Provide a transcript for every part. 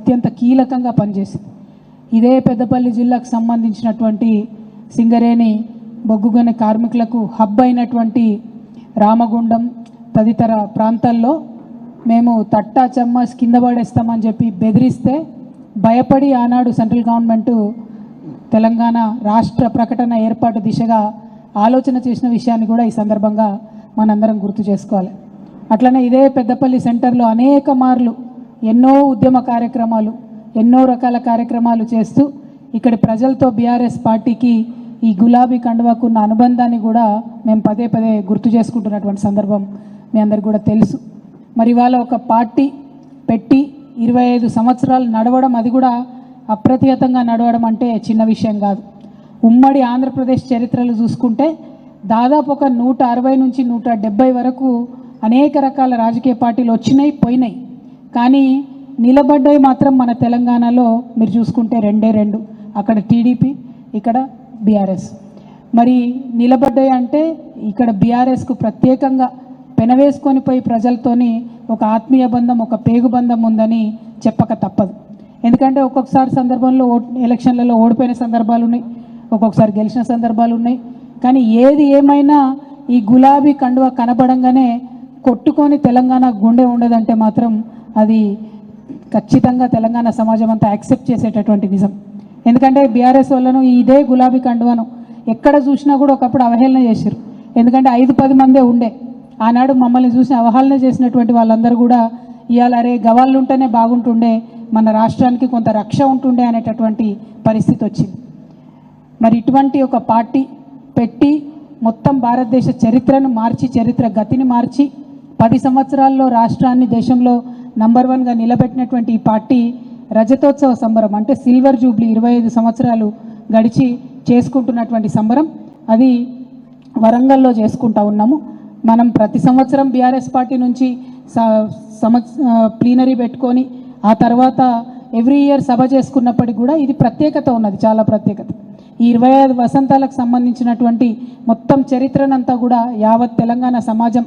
అత్యంత కీలకంగా పనిచేసింది. ఇదే పెద్దపల్లి జిల్లాకు సంబంధించినటువంటి సింగరేణి బొగ్గుగని కార్మికులకు హబ్ అయినటువంటి రామగుండం తదితర ప్రాంతాల్లో మేము తట్టా చెమ్మస్ కింద పడేస్తామని చెప్పి బెదిరిస్తే భయపడి ఆనాడు సెంట్రల్ గవర్నమెంటు తెలంగాణ రాష్ట్ర ప్రకటన ఏర్పాటు దిశగా ఆలోచన చేసిన విషయాన్ని కూడా ఈ సందర్భంగా మనందరం గుర్తు చేసుకోవాలి. అట్లనే ఇదే పెద్దపల్లి సెంటర్లో అనేక మార్లు ఎన్నో ఉద్యమ కార్యక్రమాలు, ఎన్నో రకాల కార్యక్రమాలు చేస్తూ ఇక్కడి ప్రజలతో బీఆర్ఎస్ పార్టీకి ఈ గులాబీ కండువాకున్న అనుబంధాన్ని కూడా మేము పదే పదే గుర్తు చేసుకుంటున్నటువంటి సందర్భం మీ అందరికీ కూడా తెలుసు. మరి ఇవాళ ఒక పార్టీ పెట్టి 25 సంవత్సరాలు నడవడం, అది కూడా అప్రతిహతంగా నడవడం అంటే చిన్న విషయం కాదు. ఉమ్మడి ఆంధ్రప్రదేశ్ చరిత్రలు చూసుకుంటే దాదాపు ఒక 160 నుంచి 170 వరకు అనేక రకాల రాజకీయ పార్టీలు వచ్చినాయి పోయినాయి, కానీ నిలబడ్డాయి మాత్రం మన తెలంగాణలో మీరు చూసుకుంటే రెండు, అక్కడ టీడీపీ, ఇక్కడ బీఆర్ఎస్. మరి నిలబడ్డాయి అంటే ఇక్కడ బీఆర్ఎస్కు ప్రత్యేకంగా పెనవేసుకొని పోయి ప్రజలతోని ఒక ఆత్మీయ బంధం, ఒక పేగు బంధం ఉందని చెప్పక తప్పదు. ఎందుకంటే ఒక్కొక్కసారి సందర్భంలో ఎలక్షన్లలో ఓడిపోయిన సందర్భాలు ఉన్నాయి, ఒక్కొక్కసారి గెలిచిన సందర్భాలు ఉన్నాయి. కానీ ఏది ఏమైనా ఈ గులాబీ కండువ కనబడంగానే కొట్టుకొని తెలంగాణ గుండె ఉండదంటే మాత్రం అది ఖచ్చితంగా తెలంగాణ సమాజం అంతా యాక్సెప్ట్ చేసేటటువంటి నిజం. ఎందుకంటే బీఆర్ఎస్ వాళ్ళను ఇదే గులాబీ కండువను ఎక్కడ చూసినా కూడా ఒకప్పుడు అవహేళన చేశారు. ఎందుకంటే 5-10 మందే ఉండే ఆనాడు మమ్మల్ని చూసి అవహేళన చేసినటువంటి వాళ్ళందరూ కూడా ఇవాళ అరే గవాళ్ళు ఉంటేనే బాగుంటుండే, మన రాష్ట్రానికి కొంత రక్ష ఉంటుండే అనేటటువంటి పరిస్థితి వచ్చింది. మరి ఇటువంటి ఒక పార్టీ పెట్టి మొత్తం భారతదేశ చరిత్రను మార్చి, చరిత్ర గతిని మార్చి 10 సంవత్సరాల్లో రాష్ట్రాన్ని దేశంలో నంబర్ 1గా నిలబెట్టినటువంటి ఈ పార్టీ రజతోత్సవ సంబరం అంటే సిల్వర్ జూబ్లీ 25 సంవత్సరాలు గడిచి చేసుకుంటున్నటువంటి సంబరం అది వరంగల్లో చేసుకుంటా ఉన్నాము. మనం ప్రతి సంవత్సరం బీఆర్ఎస్ పార్టీ నుంచి ప్లీనరీ పెట్టుకొని ఆ తర్వాత ఎవ్రీ ఇయర్ సభ చేసుకున్నప్పటికీ కూడా ఇది ప్రత్యేకత ఉన్నది, చాలా ప్రత్యేకత. ఈ 25 వసంతాలకు సంబంధించినటువంటి మొత్తం చరిత్రనంతా కూడా యావత్ తెలంగాణ సమాజం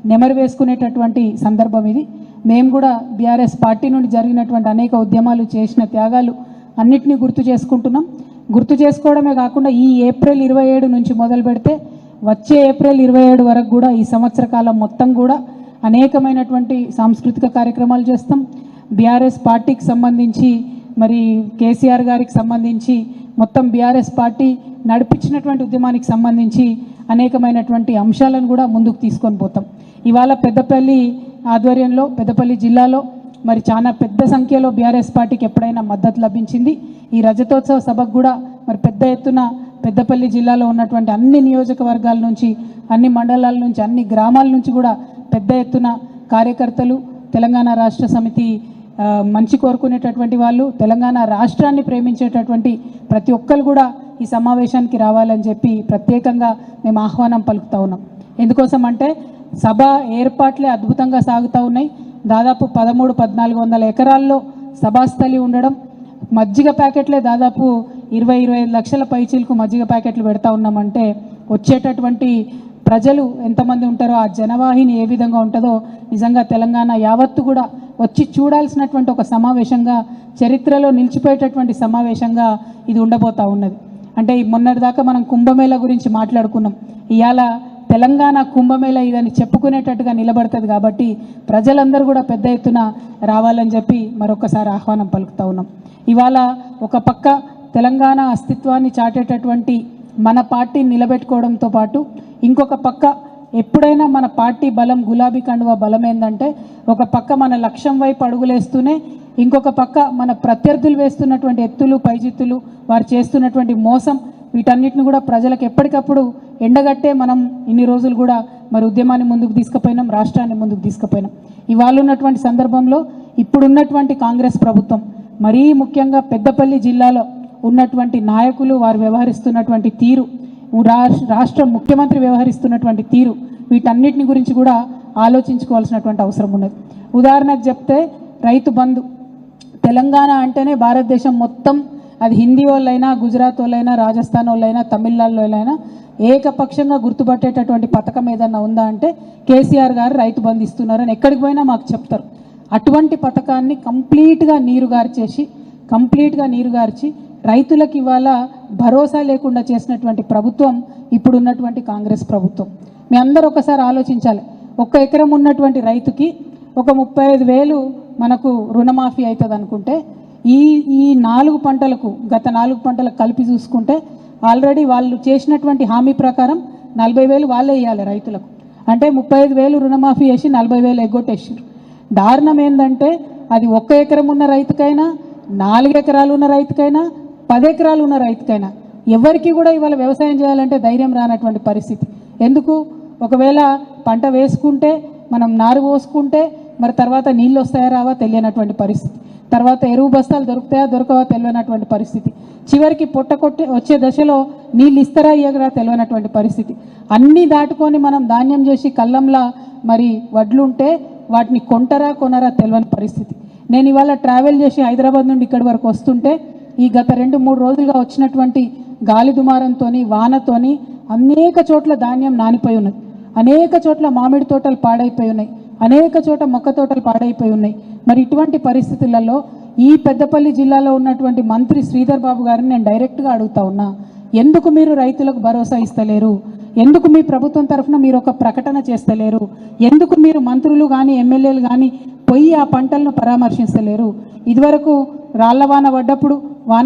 నెమరు వేసుకునేటటువంటి సందర్భం ఇది. మేము కూడా బీఆర్ఎస్ పార్టీ నుండి జరిగినటువంటి అనేక ఉద్యమాలు, చేసిన త్యాగాలు అన్నిటినీ గుర్తు చేసుకుంటున్నాం. గుర్తు చేసుకోవడమే కాకుండా ఈ ఏప్రిల్ 27 నుంచి మొదలు పెడితే వచ్చే ఏప్రిల్ 27 వరకు కూడా ఈ సంవత్సర కాలం మొత్తం కూడా అనేకమైనటువంటి సాంస్కృతిక కార్యక్రమాలు చేస్తాం. బీఆర్ఎస్ పార్టీకి సంబంధించి మరి కేసీఆర్ గారికి సంబంధించి మొత్తం బీఆర్ఎస్ పార్టీ నడిపించినటువంటి ఉద్యమానికి సంబంధించి అనేకమైనటువంటి అంశాలను కూడా ముందుకు తీసుకొని పోతాం. ఇవాళ పెద్దపల్లి ఆధ్వర్యంలో, పెద్దపల్లి జిల్లాలో మరి చాలా పెద్ద సంఖ్యలో బీఆర్ఎస్ పార్టీకి ఎప్పుడైనా మద్దతు లభించింది. ఈ రజతోత్సవ సభకు కూడా మరి పెద్ద ఎత్తున పెద్దపల్లి జిల్లాలో ఉన్నటువంటి అన్ని నియోజకవర్గాల నుంచి, అన్ని మండలాల నుంచి, అన్ని గ్రామాల నుంచి కూడా పెద్ద ఎత్తున కార్యకర్తలు, తెలంగాణ రాష్ట్ర సమితి మంచి కోరుకునేటటువంటి వాళ్ళు, తెలంగాణ రాష్ట్రాన్ని ప్రేమించేటటువంటి ప్రతి ఒక్కరు కూడా ఈ సమావేశానికి రావాలని చెప్పి ప్రత్యేకంగా మేము ఆహ్వానం పలుకుతూ ఉన్నాం. ఎందుకోసం అంటే సభ ఏర్పాట్లే అద్భుతంగా సాగుతూ ఉన్నాయి. దాదాపు 1300-1400 ఎకరాల్లో సభాస్థలి ఉండడం, మజ్జిగ ప్యాకెట్లే దాదాపు 20-25 లక్షల పైచీలకు మజ్జిగ ప్యాకెట్లు పెడతా ఉన్నామంటే వచ్చేటటువంటి ప్రజలు ఎంతమంది ఉంటారో, ఆ జనవాహిని ఏ విధంగా ఉంటుందో నిజంగా తెలంగాణ యావత్తు కూడా వచ్చి చూడాల్సినటువంటి ఒక సమావేశంగా, చరిత్రలో నిలిచిపోయేటటువంటి సమావేశంగా ఇది ఉండబోతూ ఉన్నది. అంటే మొన్నటిదాకా మనం కుంభమేళ గురించి మాట్లాడుకున్నాం, ఇవాళ తెలంగాణ కుంభమేళ ఇదని చెప్పుకునేటట్టుగా నిలబడుతుంది. కాబట్టి ప్రజలందరూ కూడా పెద్ద ఎత్తున రావాలని చెప్పి మరొకసారి ఆహ్వానం పలుకుతూ ఉన్నాం. ఇవాళ ఒక పక్క తెలంగాణ అస్తిత్వాన్ని చాటేటటువంటి మన పార్టీని నిలబెట్టుకోవడంతో పాటు ఇంకొక పక్క ఎప్పుడైనా మన పార్టీ బలం, గులాబీ కండువా బలం ఏంటంటే ఒక పక్క మన లక్ష్యం వైపు అడుగులేస్తూనే ఇంకొక పక్క మన ప్రత్యర్థులు వేస్తున్నటువంటి ఎత్తులు, పైజిత్తులు, వారు చేస్తున్నటువంటి మోసం, వీటన్నిటిని కూడా ప్రజలకు ఎప్పటికప్పుడు ఎండగట్టే మనం ఇన్ని రోజులు కూడా మరి ఉద్యమాన్ని ముందుకు తీసుకుపోయినాం, రాష్ట్రాన్ని ముందుకు తీసుకుపోయినాం. ఇవాళ ఉన్నటువంటి సందర్భంలో ఇప్పుడున్నటువంటి కాంగ్రెస్ ప్రభుత్వం, మరీ ముఖ్యంగా పెద్దపల్లి జిల్లాలో ఉన్నటువంటి నాయకులు, వారు వ్యవహరిస్తున్నటువంటి తీరు, రాష్ట్ర ముఖ్యమంత్రి వ్యవహరిస్తున్నటువంటి తీరు, వీటన్నిటిని గురించి కూడా ఆలోచించుకోవాల్సినటువంటి అవసరం ఉన్నది. ఉదాహరణకు చెప్తే రైతు బంధు, తెలంగాణ అంటేనే భారతదేశం మొత్తం, అది హిందీ వాళ్ళైనా, గుజరాత్ వాళ్ళైనా, రాజస్థాన్ వాళ్ళైనా, తమిళనాడు వాళ్ళైనా ఏకపక్షంగా గుర్తుపట్టేటటువంటి పథకం ఏదన్నా ఉందా అంటే కేసీఆర్ గారు రైతు బంధు ఇస్తున్నారని ఎక్కడికి పోయినా మాకు చెప్తారు. అటువంటి పథకాన్ని కంప్లీట్గా నీరుగార్చి రైతులకు ఇవాళ భరోసా లేకుండా చేసినటువంటి ప్రభుత్వం ఇప్పుడున్నటువంటి కాంగ్రెస్ ప్రభుత్వం. మీ అందరూ ఒకసారి ఆలోచించాలి. 1 ఎకరం ఉన్నటువంటి రైతుకి ఒక 35,000 మనకు రుణమాఫీ అవుతుంది అనుకుంటే ఈ 4 పంటలకు గత 4 పంటలకు కలిపి చూసుకుంటే ఆల్రెడీ వాళ్ళు చేసినటువంటి హామీ ప్రకారం 40,000 వాళ్ళే ఇవ్వాలి రైతులకు. అంటే 35,000 రుణమాఫీ చేసి 40,000 ఎగ్గొట్టేసారు. దారుణం ఏంటంటే అది 1 ఎకరం ఉన్న రైతుకైనా 4 ఎకరాలు ఉన్న రైతుకైనా 10 ఎకరాలు ఉన్న రైతుకైనా ఎవరికి కూడా ఇవాళ వ్యవసాయం చేయాలంటే ధైర్యం రానటువంటి పరిస్థితి. ఎందుకు? ఒకవేళ పంట వేసుకుంటే మనం నారు పోసుకుంటే మరి తర్వాత నీళ్ళు వస్తాయా రావా తెలియనటువంటి పరిస్థితి, తర్వాత ఎరువు బస్తాలు దొరుకుతాయా దొరకవా తెలియనటువంటి పరిస్థితి, చివరికి వచ్చే దశలో నీళ్ళు ఇస్తారా ఇయ్యగరా తెలియనటువంటి పరిస్థితి. అన్నీ దాటుకొని మనం ధాన్యం చేసి కళ్ళంలా మరి వడ్లుంటే వాటిని కొంటరా కొనరా తెలియని పరిస్థితి. నేను ఇవాళ ట్రావెల్ చేసి హైదరాబాద్ నుండి ఇక్కడి వరకు వస్తుంటే ఈ గత 2-3 రోజులుగా వచ్చినటువంటి గాలి దుమారంతోని వానతోని అనేక చోట్ల ధాన్యం నానిపోయి ఉన్నది, అనేక చోట్ల మామిడి తోటలు పాడైపోయి ఉన్నాయి, అనేక చోట్ల మొక్క తోటలు పాడైపోయి ఉన్నాయి. మరి ఇటువంటి పరిస్థితులలో ఈ పెద్దపల్లి జిల్లాలో ఉన్నటువంటి మంత్రి శ్రీధర్ బాబు గారిని నేను డైరెక్ట్గా అడుగుతా ఉన్నా, ఎందుకు మీరు రైతులకు భరోసా ఇస్తలేరు? ఎందుకు మీ ప్రభుత్వం తరఫున మీరు ఒక ప్రకటన చేస్తలేరు? ఎందుకు మీరు మంత్రులు కానీ ఎమ్మెల్యేలు కానీ పోయి ఆ పంటలను పరామర్శించలేరు? ఇదివరకు రాళ్ల వాన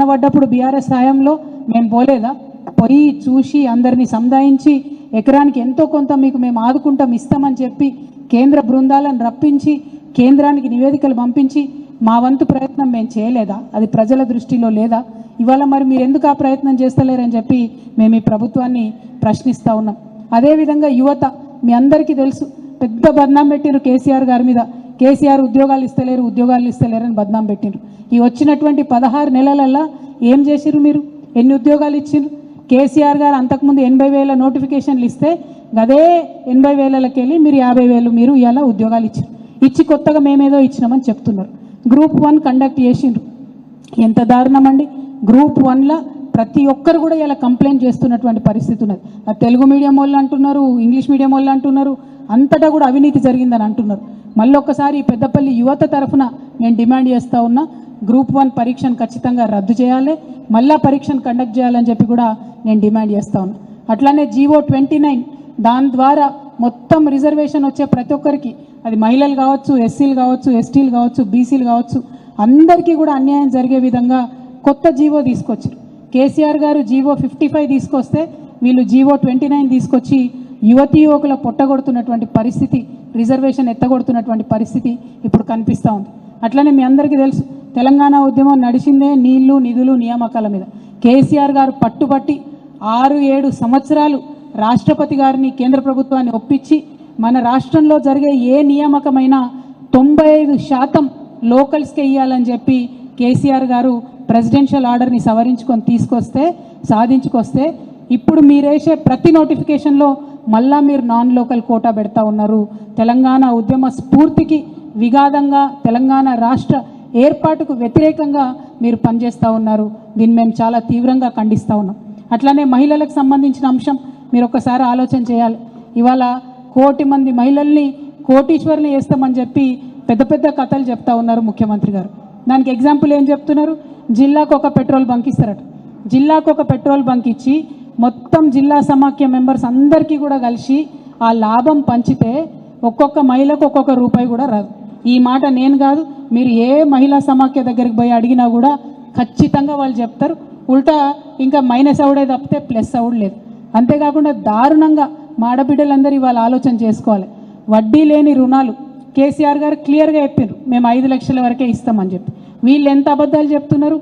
పడ్డప్పుడు బీఆర్ఎస్ హయాంలో మేము పోలేదా? పోయి చూసి అందరినీ సముదాయించి ఎకరానికి ఎంతో కొంత మీకు మేము ఆదుకుంటాం ఇస్తామని చెప్పి కేంద్ర బృందాలను రప్పించి కేంద్రానికి నివేదికలు పంపించి మా వంతు ప్రయత్నం మేము చేయలేదా? అది ప్రజల దృష్టిలో లేదా? ఇవాళ మరి మీరు ఎందుకు ఆ ప్రయత్నం చేస్తలేరని చెప్పి మేము ఈ ప్రభుత్వాన్ని ప్రశ్నిస్తూ ఉన్నాం. అదేవిధంగా యువత మీ అందరికీ తెలుసు, పెద్ద బద్నాం పెట్టిరు కేసీఆర్ గారి మీద. కేసీఆర్ ఉద్యోగాలు ఇస్తలేరని బద్నాం పెట్టిరు. ఈ వచ్చినటువంటి 16 నెలలల్లో ఏం చేసిరు? మీరు ఎన్ని ఉద్యోగాలు ఇచ్చిరు? కేసీఆర్ గారు అంతకుముందు 80,000 నోటిఫికేషన్లు ఇస్తే అదే 80,000కి వెళ్ళి మీరు 50,000 మీరు ఇలా ఉద్యోగాలు ఇచ్చి కొత్తగా మేమేదో ఇచ్చినామని చెప్తున్నారు. గ్రూప్ 1 కండక్ట్ చేసిండ్రు. ఎంత దారుణం అండి! గ్రూప్ 1లో ప్రతి ఒక్కరు కూడా ఇలా కంప్లైంట్ చేస్తున్నటువంటి పరిస్థితి ఉన్నది. తెలుగు మీడియం వాళ్ళు అంటున్నారు, ఇంగ్లీష్ మీడియం వాళ్ళు అంటున్నారు, అంతటా కూడా అవినీతి జరిగిందని అంటున్నారు. మళ్ళీ ఒక్కసారి పెద్దపల్లి యువత తరఫున నేను డిమాండ్ చేస్తూ ఉన్నా, గ్రూప్ 1 పరీక్షను ఖచ్చితంగా రద్దు చేయాలి, మళ్ళా పరీక్షను కండక్ట్ చేయాలని చెప్పి కూడా నేను డిమాండ్ చేస్తూ ఉన్నా. అట్లానే జీవో 29 దాని ద్వారా మొత్తం రిజర్వేషన్ వచ్చే ప్రతి ఒక్కరికి, అది మహిళలు కావచ్చు, ఎస్సీలు కావచ్చు, ఎస్టీలు కావచ్చు, బీసీలు కావచ్చు, అందరికీ కూడా అన్యాయం జరిగే విధంగా కొత్త జీవో తీసుకొచ్చారు. కేసీఆర్ గారు జీవో 55 తీసుకొస్తే వీళ్ళు జీవో 29 తీసుకొచ్చి యువతీ యువకుల పొట్టగొడుతున్నటువంటి పరిస్థితి, రిజర్వేషన్ ఎత్తగొడుతున్నటువంటి పరిస్థితి ఇప్పుడు కనిపిస్తూ ఉంది. అట్లనే మీ అందరికీ తెలుసు, తెలంగాణ ఉద్యమం నడిచిందే నీళ్లు నిధులు నియామకాల మీద. కేసీఆర్ గారు పట్టుబట్టి 6-7 సంవత్సరాలు రాష్ట్రపతి గారిని కేంద్ర ప్రభుత్వాన్ని ఒప్పించి మన రాష్ట్రంలో జరిగే ఏ నియామకమైనా 95% లోకల్స్కే ఇవ్వాలని చెప్పి కేసీఆర్ గారు ప్రెసిడెన్షియల్ ఆర్డర్ని సవరించుకొని సాధించుకొస్తే ఇప్పుడు మీరేసే ప్రతి నోటిఫికేషన్లో మళ్ళా మీరు నాన్ లోకల్ కోటా పెడతా ఉన్నారు. తెలంగాణ ఉద్యమ స్ఫూర్తికి విఘాతంగా, తెలంగాణ రాష్ట్ర ఏర్పాటుకు వ్యతిరేకంగా మీరు పనిచేస్తూ ఉన్నారు. దీన్ని మేము చాలా తీవ్రంగా ఖండిస్తూ ఉన్నాం. అట్లానే మహిళలకు సంబంధించిన అంశం మీరు ఒకసారి ఆలోచన చేయాలి. ఇవాళ 1,000,000 మంది మహిళల్ని కోటీశ్వరుని చేస్తామని చెప్పి పెద్ద పెద్ద కథలు చెప్తా ఉన్నారు ముఖ్యమంత్రి గారు. దానికి ఎగ్జాంపుల్ ఏం చెప్తున్నారు? జిల్లాకు ఒక పెట్రోల్ బంక్ ఇస్తారట. జిల్లాకు ఒక పెట్రోల్ బంక్ ఇచ్చి మొత్తం జిల్లా సమాఖ్య మెంబర్స్ అందరికీ కూడా కలిసి ఆ లాభం పంచితే ఒక్కొక్క మహిళకు ఒక్కొక్క రూపాయి కూడా రాదు. ఈ మాట నేను కాదు, మీరు ఏ మహిళా సమాఖ్య దగ్గరికి పోయి అడిగినా కూడా ఖచ్చితంగా వాళ్ళు చెప్తారు. ఉల్టా ఇంకా మైనస్ అవుడే తప్పితే ప్లస్ అవుడు లేదు. అంతేకాకుండా దారుణంగా మాడబిడ్డలందరూ ఇవాళ ఆలోచన చేసుకోవాలి. వడ్డీ లేని రుణాలు కేసీఆర్ గారు క్లియర్గా చెప్పారు, మేము 5 లక్షల వరకే ఇస్తామని చెప్పి. వీళ్ళు ఎంత అబద్ధాలు చెప్తున్నారు?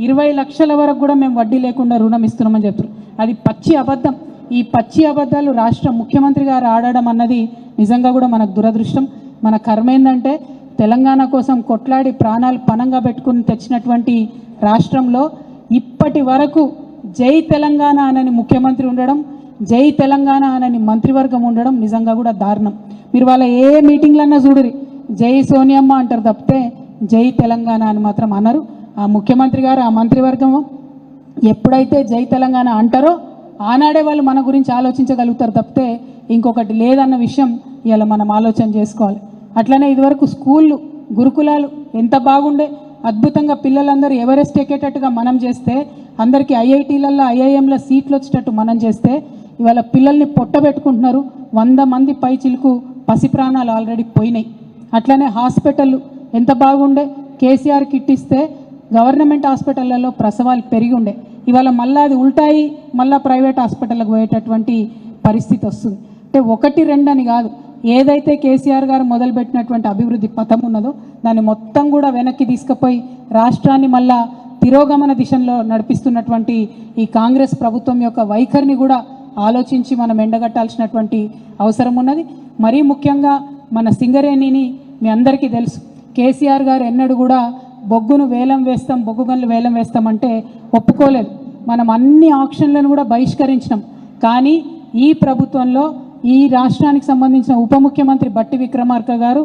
20 లక్షల వరకు కూడా మేము వడ్డీ లేకుండా రుణం ఇస్తున్నామని చెప్తున్నారు. అది పచ్చి అబద్ధం. ఈ పచ్చి అబద్ధాలు రాష్ట్ర ముఖ్యమంత్రి గారు ఆడడం అన్నది నిజంగా కూడా మనకు దురదృష్టం. మన కర్మ ఏంటంటే తెలంగాణ కోసం కొట్లాడి ప్రాణాలు పణంగా పెట్టుకుని తెచ్చినటువంటి రాష్ట్రంలో ఇప్పటి వరకు జై తెలంగాణ అనని ముఖ్యమంత్రి ఉండడం, జై తెలంగాణ అనని మంత్రివర్గం ఉండడం నిజంగా కూడా దారుణం. మీరు వాళ్ళ ఏ మీటింగ్లన్నా చూడరి, జై సోనియమ్మ అంటారు తప్పితే జై తెలంగాణ అని మాత్రం అనరు. ఆ ముఖ్యమంత్రి గారు, ఆ మంత్రివర్గం ఎప్పుడైతే జై తెలంగాణ అంటారో ఆనాడే వాళ్ళు మన గురించి ఆలోచించగలుగుతారు తప్పితే ఇంకొకటి లేదన్న విషయం ఇవాళ మనం ఆలోచన చేసుకోవాలి. అట్లనే ఇదివరకు స్కూళ్ళు గురుకులాలు ఎంత బాగుండే, అద్భుతంగా పిల్లలందరూ ఎవరెస్ట్ ఎక్కేటట్టుగా మనం చేస్తే, అందరికీ ఐఐటీలలో ఐఐఎంల సీట్లు వచ్చేటట్టు మనం చేస్తే, ఇవాళ పిల్లల్ని పొట్టబెట్టుకుంటున్నారు. 100 మంది పై చిలుకు పసి ప్రాణాలు ఆల్రెడీ పోయినాయి. అట్లనే హాస్పిటళ్ళు ఎంత బాగుండే, కేసీఆర్ కిట్ ఇస్తే గవర్నమెంట్ హాస్పిటళ్లలో ప్రసవాలు పెరిగి ఉండే. ఇవాళ మళ్ళీ అది ఉల్టాయి, మళ్ళీ ప్రైవేట్ హాస్పిటల్కి పోయేటటువంటి పరిస్థితి వస్తుంది. అంటే 1, 2 అని కాదు, ఏదైతే కేసీఆర్ గారు మొదలుపెట్టినటువంటి అభివృద్ధి పథం ఉన్నదో దాన్ని మొత్తం కూడా వెనక్కి తీసుకుపోయి రాష్ట్రాన్ని మళ్ళా తిరోగమన దిశలో నడిపిస్తున్నటువంటి ఈ కాంగ్రెస్ ప్రభుత్వం యొక్క వైఖరిని కూడా ఆలోచించి మనం ఎండగట్టాల్సినటువంటి అవసరం ఉన్నది. మరీ ముఖ్యంగా మన సింగరేణిని మీ అందరికీ తెలుసు, కేసీఆర్ గారు ఎన్నడూ కూడా బొగ్గును వేలం వేస్తాం, బొగ్గు గనులు వేలం వేస్తామంటే ఒప్పుకోలేదు. మనం అన్ని ఆక్షన్లను కూడా బహిష్కరించినాం. కానీ ఈ ప్రభుత్వంలో ఈ రాష్ట్రానికి సంబంధించిన ఉప ముఖ్యమంత్రి బట్టి విక్రమార్క గారు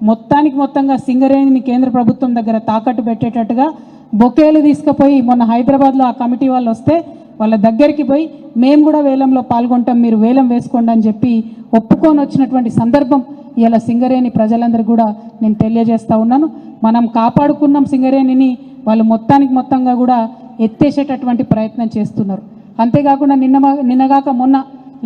మొత్తంగా సింగరేణిని కేంద్ర ప్రభుత్వం దగ్గర తాకట్టు పెట్టేటట్టుగా బొకేలు తీసుకుపోయి, మొన్న హైదరాబాద్లో ఆ కమిటీ వాళ్ళు వస్తే వాళ్ళ దగ్గరికి పోయి మేము కూడా వేలంలో పాల్గొంటాం, మీరు వేలం వేసుకోండి అని చెప్పి ఒప్పుకొని వచ్చినటువంటి సందర్భం ఇలా సింగరేణి ప్రజలందరికీ కూడా నేను తెలియజేస్తూ ఉన్నాను. మనం కాపాడుకున్నాం సింగరేణిని, వాళ్ళు మొత్తంగా కూడా ఎత్తేసేటటువంటి ప్రయత్నం చేస్తున్నారు. అంతేకాకుండా నిన్నగాక మొన్న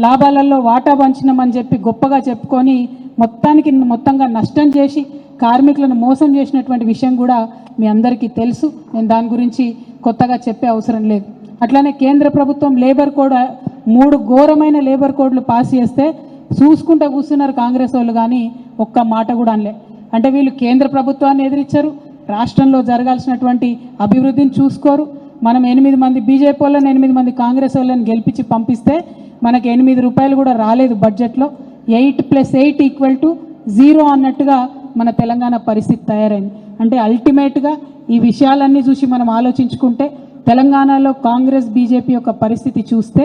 లాభాలలో వాటా పంచినామని చెప్పి గొప్పగా చెప్పుకొని మొత్తంగా నష్టం చేసి కార్మికులను మోసం చేసినటువంటి విషయం కూడా మీ అందరికీ తెలుసు. నేను దాని గురించి కొత్తగా చెప్పే అవసరం లేదు. అట్లానే కేంద్ర ప్రభుత్వం లేబర్ కోడ్ 3 ఘోరమైన లేబర్ కోడ్లు పాస్ చేస్తే చూసుకుంటూ కూర్చున్నారు కాంగ్రెస్ వాళ్ళు, కానీ ఒక్క మాట కూడా అనలే. అంటే వీళ్ళు కేంద్ర ప్రభుత్వాన్ని ఎదిరించారు, రాష్ట్రంలో జరగాల్సినటువంటి అభివృద్ధిని చూసుకోరు. మనం 8 మంది బీజేపీ వాళ్ళని 8 మంది కాంగ్రెస్ వాళ్ళని గెలిపించి పంపిస్తే మనకి 8 రూపాయలు కూడా రాలేదు బడ్జెట్లో. 8 + 8 = 0 అన్నట్టుగా మన తెలంగాణ పరిస్థితి తయారైంది. అంటే అల్టిమేట్గా ఈ విషయాలన్నీ చూసి మనం ఆలోచించుకుంటే తెలంగాణలో కాంగ్రెస్ బీజేపీ యొక్క పరిస్థితి చూస్తే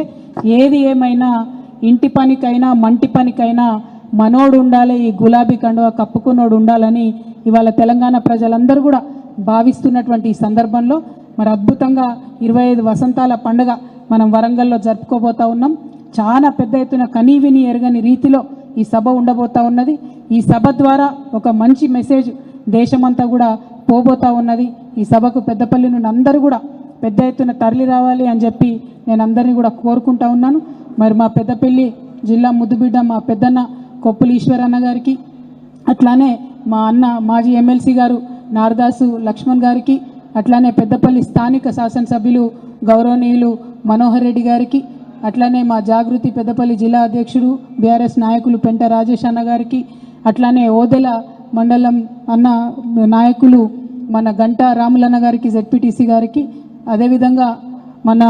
ఏది ఏమైనా ఇంటి పనికైనా మంటి పనికైనా మనోడు ఉండాలి, ఈ గులాబీ కండువా కప్పుకున్నోడు ఉండాలని ఇవాళ తెలంగాణ ప్రజలందరూ కూడా భావిస్తున్నటువంటి ఈ సందర్భంలో మరి అద్భుతంగా 25 వసంతాల పండుగ మనం వరంగల్లో జరుపుకోబోతా ఉన్నాం. చాలా పెద్ద ఎత్తున కనీవిని ఎరగని రీతిలో ఈ సభ ఉండబోతా ఉన్నది. ఈ సభ ద్వారా ఒక మంచి మెసేజ్ దేశమంతా కూడా పోబోతా ఉన్నది. ఈ సభకు పెద్దపల్లి నుండి అందరూ కూడా పెద్ద ఎత్తున తరలి రావాలి అని చెప్పి నేను అందరినీ కూడా కోరుకుంటా ఉన్నాను. మరి మా పెద్దపల్లి జిల్లా ముద్దుబిడ్డ మా పెద్దన్న కొప్పుల ఈశ్వరన్న గారికి, అట్లానే మా అన్న మాజీ ఎమ్మెల్సీ గారు నారదాసు లక్ష్మణ్ గారికి, అట్లానే పెద్దపల్లి స్థానిక శాసనసభ్యులు గౌరవనీయులు మనోహర్ రెడ్డి గారికి, అట్లానే మా జాగృతి పెద్దపల్లి జిల్లా అధ్యక్షుడు బీఆర్ఎస్ నాయకులు పెంట రాజేష్ అన్న గారికి, అట్లానే ఓదెల మండలం అన్న నాయకులు మన గంటా రాములన్న గారికి, జెడ్పీటీసీ గారికి, అదేవిధంగా మన